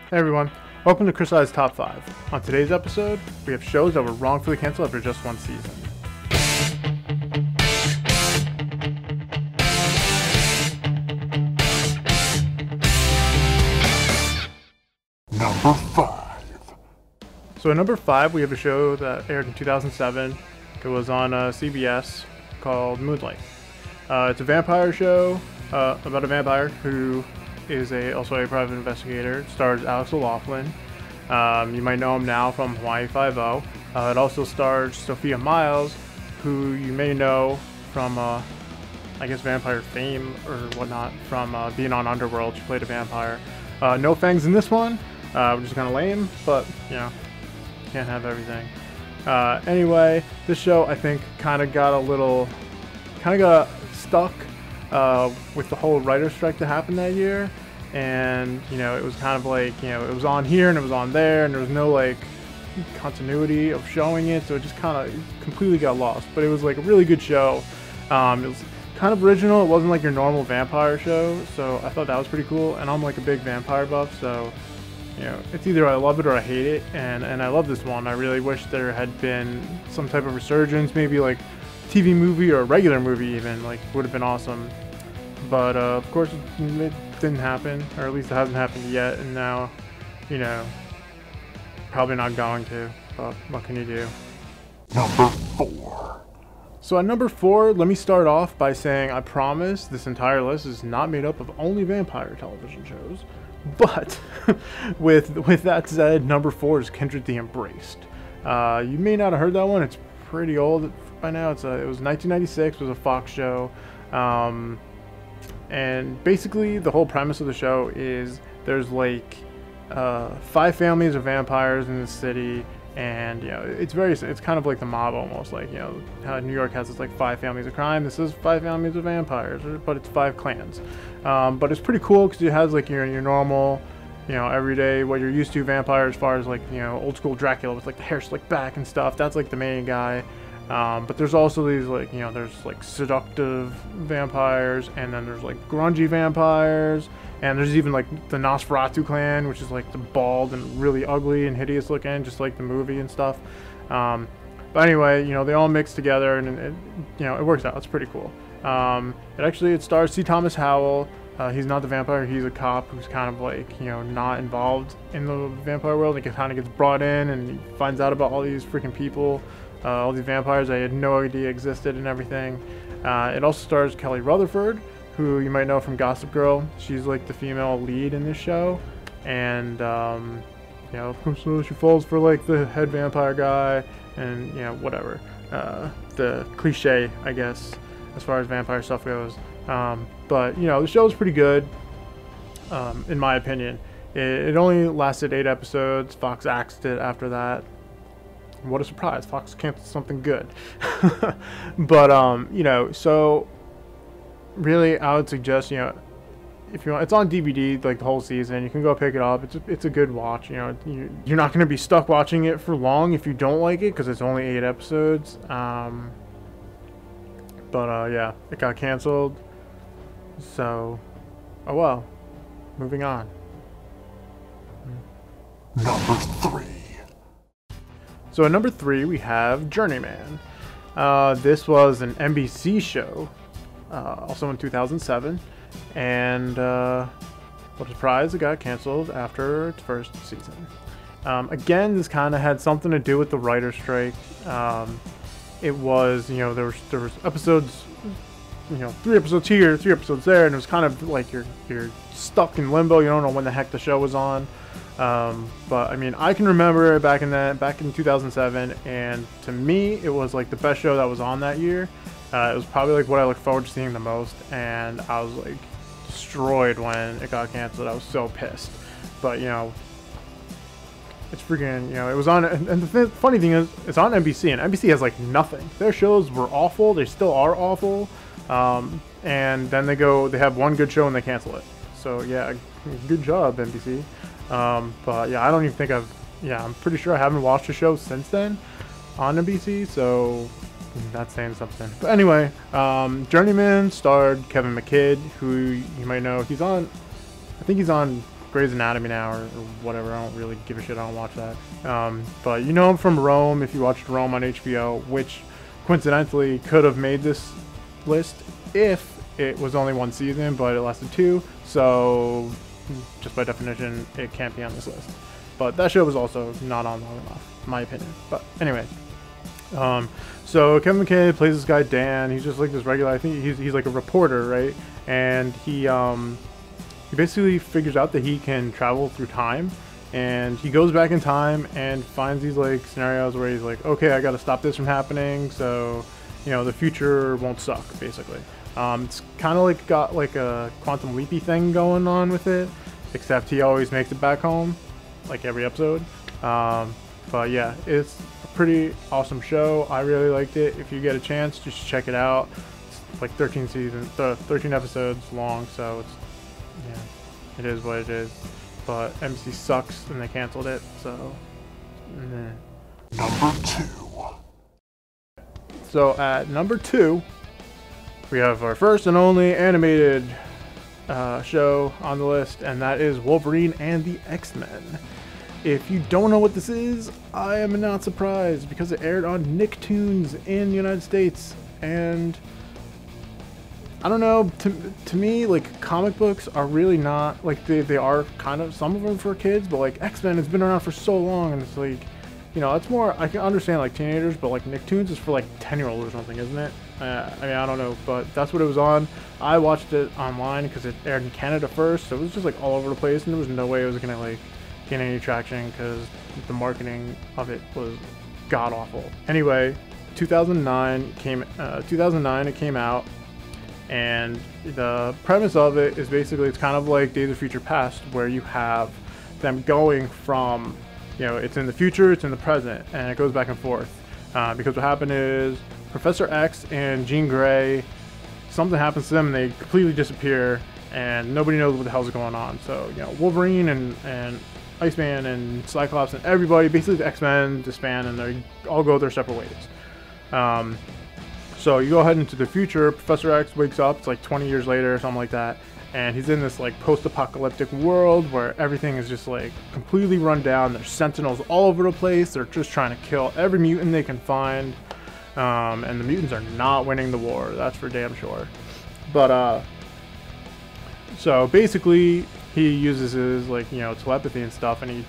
Hey everyone, welcome to Chris I's Top 5. On today's episode, we have shows that were wrongfully canceled after just one season. Number 5. So at number 5, we have a show that aired in 2007. It was on CBS called Moonlight. It's a vampire show about a vampire who is also a private investigator. It stars Alex O'Loughlin. You might know him now from Hawaii Five-0. It also stars Sophia Myles, who you may know from, I guess, vampire fame or whatnot, from being on Underworld. She played a vampire. No fangs in this one, which is kind of lame, but, you know, can't have everything. Anyway, this show, I think, kind of got stuck with the whole writer's strike that happened that year, and you know, it was kind of like, you know, it was on here and it was on there, and there was no like continuity of showing it, so it just kind of completely got lost. But it was like a really good show. It was kind of original. It wasn't like your normal vampire show, so I thought that was pretty cool. And I'm like a big vampire buff, so you know, it's either I love it or I hate it, and I love this one. I really wish there had been some type of resurgence, maybe like TV movie or a regular movie even, like, would have been awesome. But of course it didn't happen, or at least it hasn't happened yet, and now, you know, probably not going to, but what can you do? Number 4. So at number 4, let me start off by saying I promise this entire list is not made up of only vampire television shows, but with that said, number 4 is Kindred the Embraced. You may not have heard that one. It's pretty old by now. It was 1996. It was a Fox show, and basically the whole premise of the show is there's like 5 families of vampires in the city, and you know, it's kind of like the mob almost, like, you know, how New York has this like 5 families of crime. This is 5 families of vampires, but it's 5 clans. But it's pretty cool because it has like your normal, you know, everyday, what you're used to vampire, as far as like, you know, old school Dracula with like the hair slicked back and stuff. That's like the main guy. But there's also these, like, you know, there's like seductive vampires, and then there's like grungy vampires, and there's even like the Nosferatu clan, which is like the bald and really ugly and hideous looking, just like the movie and stuff. But anyway, you know, they all mix together, and it, you know, it works out. It's pretty cool. It stars C. Thomas Howell. He's not the vampire. He's a cop who's kind of like, you know, not involved in the vampire world. He kind of gets brought in, and he finds out about all these freaking people, all these vampires I had no idea existed and everything. It also stars Kelly Rutherford, who you might know from Gossip Girl. She's like the female lead in this show, and you know, so she falls for like the head vampire guy, and you know, whatever, the cliche, I guess, as far as vampire stuff goes. But you know, the show's pretty good, in my opinion. It only lasted 8 episodes. Fox axed it after that. What a surprise! Fox canceled something good. But you know, so really, I would suggest, you know, if you want, it's on DVD like the whole season. You can go pick it up. It's a good watch. You know, you're not going to be stuck watching it for long if you don't like it, because it's only 8 episodes. But yeah, it got canceled. So, oh well. Moving on. Number 3. So at number 3, we have Journeyman. This was an NBC show, also in 2007, and what a surprise, it got canceled after its first season. Again, this kind of had something to do with the writer's strike. It was, you know, there was episodes, you know, 3 episodes here, 3 episodes there, and it was kind of like you're stuck in limbo. You don't know when the heck the show was on. But I mean, I can remember back in 2007, and to me, it was like the best show that was on that year. It was probably like what I look forward to seeing the most, and I was like destroyed when it got canceled. I was so pissed. But you know, it's freaking, you know, it was on, and the funny thing is, it's on NBC, and NBC has like nothing. Their shows were awful. They still are awful. And then they have one good show and they cancel it. So yeah, good job, NBC. But yeah, I don't even think I'm pretty sure I haven't watched a show since then on NBC, so that's saying something. But anyway, Journeyman starred Kevin McKidd, who you might know. I think he's on Grey's Anatomy now or whatever. I don't really give a shit. I don't watch that. But you know him from Rome if you watched Rome on HBO, which coincidentally could have made this list if it was only 1 season, but it lasted 2. So just by definition, it can't be on this list. But that show was also not on long enough, in my opinion. But anyway, so Kevin McKay plays this guy Dan. He's just like this regular. I think he's like a reporter, right? And he basically figures out that he can travel through time, and he goes back in time and finds these like scenarios where he's like, okay, I got to stop this from happening, so you know the future won't suck, basically. It's kind of like got like a quantum leapy thing going on with it, except he always makes it back home, like every episode. But yeah, it's a pretty awesome show. I really liked it. If you get a chance, just check it out. It's like 13 episodes long, so it's, yeah, it is what it is. But NBC sucks and they canceled it, so Number 2. So at number 2, we have our first and only animated show on the list, and that is Wolverine and the X-Men. If you don't know what this is, I am not surprised because it aired on NickToons in the United States, and I don't know, to me, like, comic books are really not, like, they are kind of, some of them for kids, but like X-Men has been around for so long, and it's like, you know, it's more, I can understand like teenagers, but like Nicktoons is for like 10-year-olds or something, isn't it? I mean, I don't know, but that's what it was on. I watched it online because it aired in Canada first, so it was just like all over the place, and there was no way it was gonna like gain any traction because the marketing of it was god awful. Anyway, 2009 it came out, and the premise of it is basically it's kind of like Days of Future Past, where you have them going from, you know, it's in the future, it's in the present, and it goes back and forth. Because what happened is Professor X and Jean Grey, something happens to them and they completely disappear, and nobody knows what the hell's going on. So, you know, Wolverine and Iceman and Cyclops and everybody, basically the X-Men, disband, and they all go their separate ways. So you go ahead into the future, Professor X wakes up, it's like 20 years later or something like that, and he's in this like post-apocalyptic world where everything is just like completely run down. There's sentinels all over the place. They're just trying to kill every mutant they can find, and the mutants are not winning the war, that's for damn sure. But so basically he uses his, like, you know, telepathy and stuff, and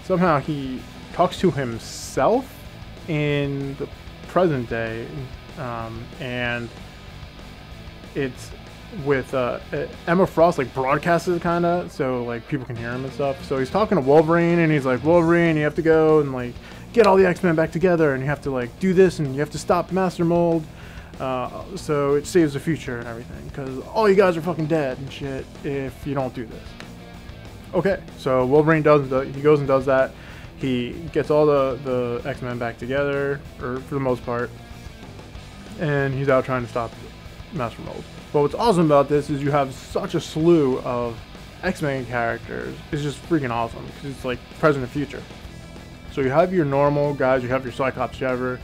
somehow he talks to himself in the present day, and it's with Emma Frost like broadcasts it kind of, so like people can hear him and stuff. So he's talking to Wolverine, and he's like, Wolverine, you have to go and like get all the X-Men back together, and you have to like do this, and you have to stop Master Mold, so it saves the future and everything, because all you guys are fucking dead and shit if you don't do this. Okay, so Wolverine he goes and does that. He gets all the X-Men back together, or for the most part, and he's out trying to stop Master Mold. But what's awesome about this is you have such a slew of X-Men characters. It's just freaking awesome because it's like present and future. So you have your normal guys, you have your Cyclops, you have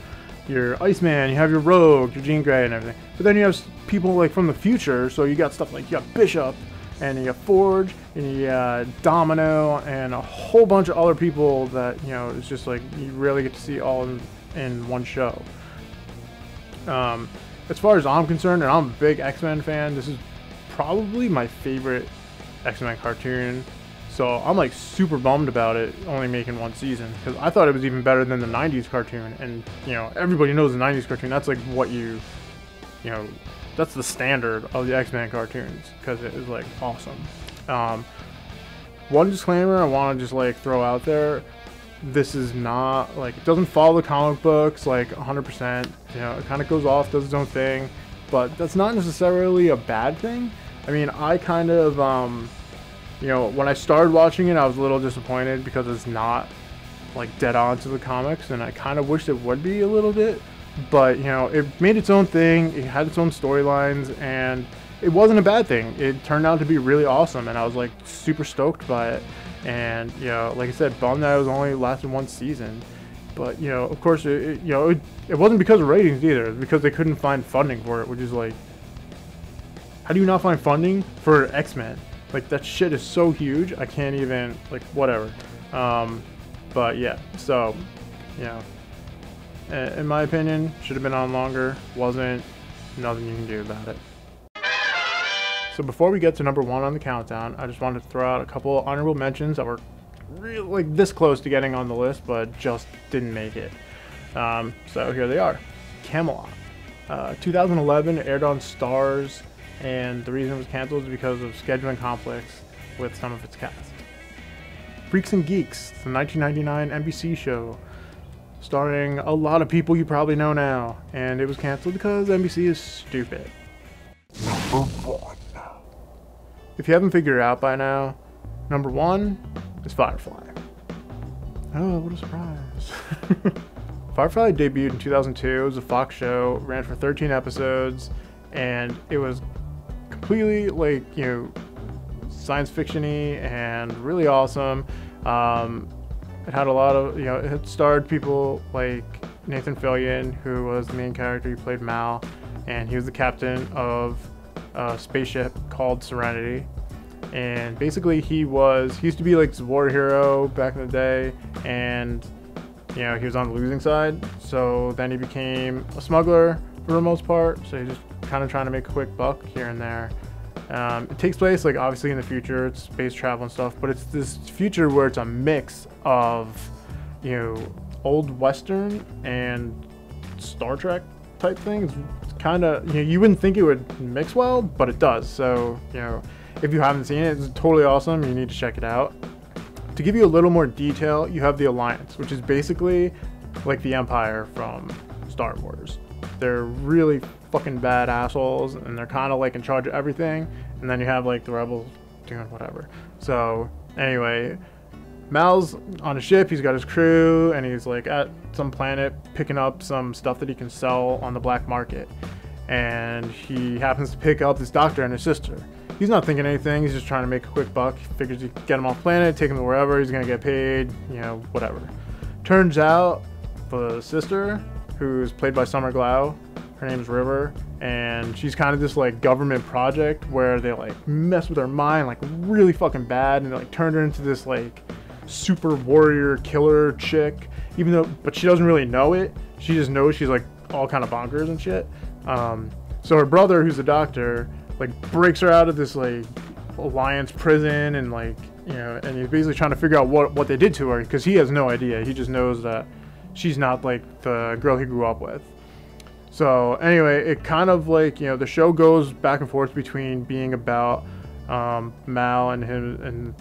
your Iceman, you have your Rogue, your Jean Grey and everything. But then you have people like from the future, so you got stuff like, you got Bishop, and you got Forge, and you got Domino, and a whole bunch of other people that, you know, it's just like you rarely get to see all in one show. As far as I'm concerned, and I'm a big X-Men fan, this is probably my favorite X-Men cartoon. So I'm like super bummed about it only making 1 season, because I thought it was even better than the 90s cartoon. And, you know, everybody knows the 90s cartoon, that's like what you know, that's the standard of the X-Men cartoons, because it is like awesome. One disclaimer I want to just like throw out there: this is not like, it doesn't follow the comic books like 100%. You know, it kind of goes off, does its own thing, but that's not necessarily a bad thing. I mean, I kind of you know, when I started watching it, I was a little disappointed because it's not like dead on to the comics, and I kind of wished it would be a little bit. But, you know, it made its own thing, it had its own storylines, and it wasn't a bad thing. It turned out to be really awesome, and I was like super stoked by it. And, you know, like I said, bummed that it was only lasted 1 season. But, you know, of course, you know, it wasn't because of ratings either. It was because they couldn't find funding for it, which is like, how do you not find funding for X-Men? Like, that shit is so huge, I can't even, like, whatever. But yeah, so, you know, in my opinion, should have been on longer. Wasn't. Nothing you can do about it. So before we get to number 1 on the countdown, I just wanted to throw out a couple of honorable mentions that were really, like, this close to getting on the list, but just didn't make it. So here they are. Camelot. 2011, aired on Starz, and the reason it was canceled is because of scheduling conflicts with some of its cast. Freaks and Geeks, the 1999 NBC show, starring a lot of people you probably know now, and it was canceled because NBC is stupid. Number 1. If you haven't figured it out by now, number 1 is Firefly. Oh, what a surprise. Firefly debuted in 2002. It was a Fox show, ran for 13 episodes, and it was completely, like, you know, science fiction-y and really awesome. It had a lot of, you know, it starred people like Nathan Fillion, who was the main character. He played Mal, and he was the captain of a spaceship called Serenity. And basically he used to be like this war hero back in the day, and, you know, he was on the losing side. So then he became a smuggler for the most part. So he's just kind of trying to make a quick buck here and there. It takes place, like, obviously in the future. It's space travel and stuff, but it's this future where it's a mix of, you know, old Western and Star Trek type things. It's kind of, you know, you wouldn't think it would mix well, but it does. So, you know, if you haven't seen it, it's totally awesome. You need to check it out. To give you a little more detail, you have the Alliance, which is basically like the Empire from Star Wars. They're really fucking bad assholes, and they're kind of like in charge of everything. And then you have like the rebels doing whatever. So anyway, Mal's on a ship. He's got his crew, and he's like at some planet picking up some stuff that he can sell on the black market. And he happens to pick up this doctor and his sister. He's not thinking anything. He's just trying to make a quick buck. He figures he can get him off planet, take him to wherever. He's gonna get paid, you know, whatever. Turns out the sister, who's played by Summer Glau, her name's River, and she's kind of this like government project where they like mess with her mind like really fucking bad, and they like turn her into this like super warrior killer chick, even though, but she doesn't really know it. She just knows she's like all kind of bonkers and shit. So her brother, who's a doctor, like breaks her out of this like Alliance prison, and like, you know, and he's basically trying to figure out what they did to her, because he has no idea. He just knows that she's not like the girl he grew up with. So anyway, it kind of like, you know, the show goes back and forth between being about Mal and him and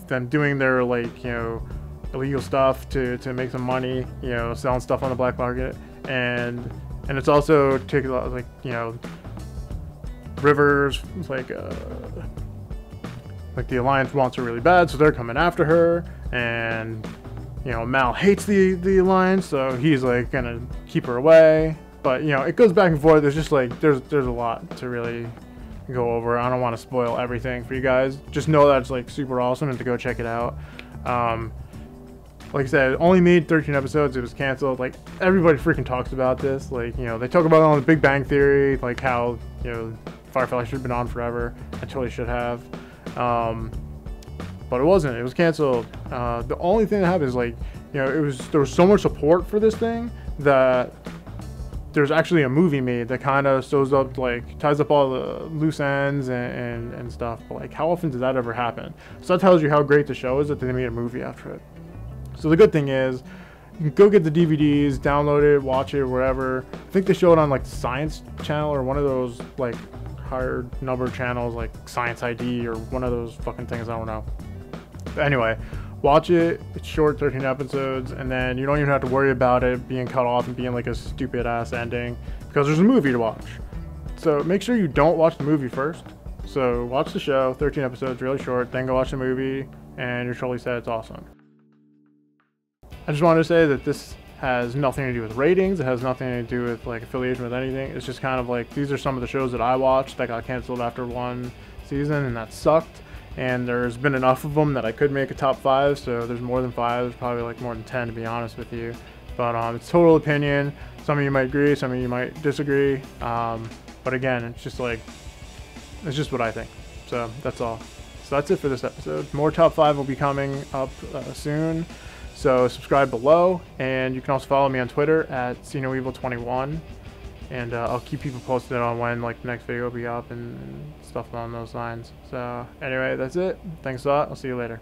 them doing their like, you know, illegal stuff to make some money, you know, selling stuff on the black market, and it's also taking like, you know, Rivers like the Alliance wants her really bad, so they're coming after her, and, you know, Mal hates the Alliance, so he's like gonna keep her away. But, you know, it goes back and forth. There's just like there's a lot to really go over. I don't want to spoil everything for you guys. Just know that it's like super awesome and to go check it out. Like I said, it only made 13 episodes. It was canceled. Like, everybody freaking talks about this. Like, you know, they talk about it on the Big Bang Theory, like how, you know, Firefly should have been on forever. I totally should have. But it wasn't. It was canceled. The only thing that happened is, like, you know, there was so much support for this thing that there's actually a movie made that kind of ties up all the loose ends and stuff. But like, how often does that ever happen? So that tells you how great the show is that they made a movie after it. So the good thing is, you can go get the DVDs, download it, watch it, wherever. I think they show it on like the Science Channel or one of those like higher number channels like Science ID or one of those fucking things. I don't know. But anyway, watch it. It's short, 13 episodes, and then you don't even have to worry about it being cut off and being like a stupid ass ending, because there's a movie to watch. So make sure you don't watch the movie first. So watch the show, 13 episodes, really short, then go watch the movie, and you're totally set. It's awesome. I just wanted to say that this has nothing to do with ratings. It has nothing to do with like affiliation with anything. It's just kind of like, these are some of the shows that I watched that got canceled after one season, and that sucked. And there's been enough of them that I could make a top 5, so there's more than 5. There's probably like more than 10, to be honest with you. But it's total opinion. Some of you might agree, some of you might disagree. But again, it's just like, it's just what I think. So that's all. So that's it for this episode. More top 5 will be coming up soon. So subscribe below, and you can also follow me on Twitter at CNoEvil21, and I'll keep people posted on when like the next video will be up and stuff along those lines. So anyway, that's it. Thanks a lot. I'll see you later.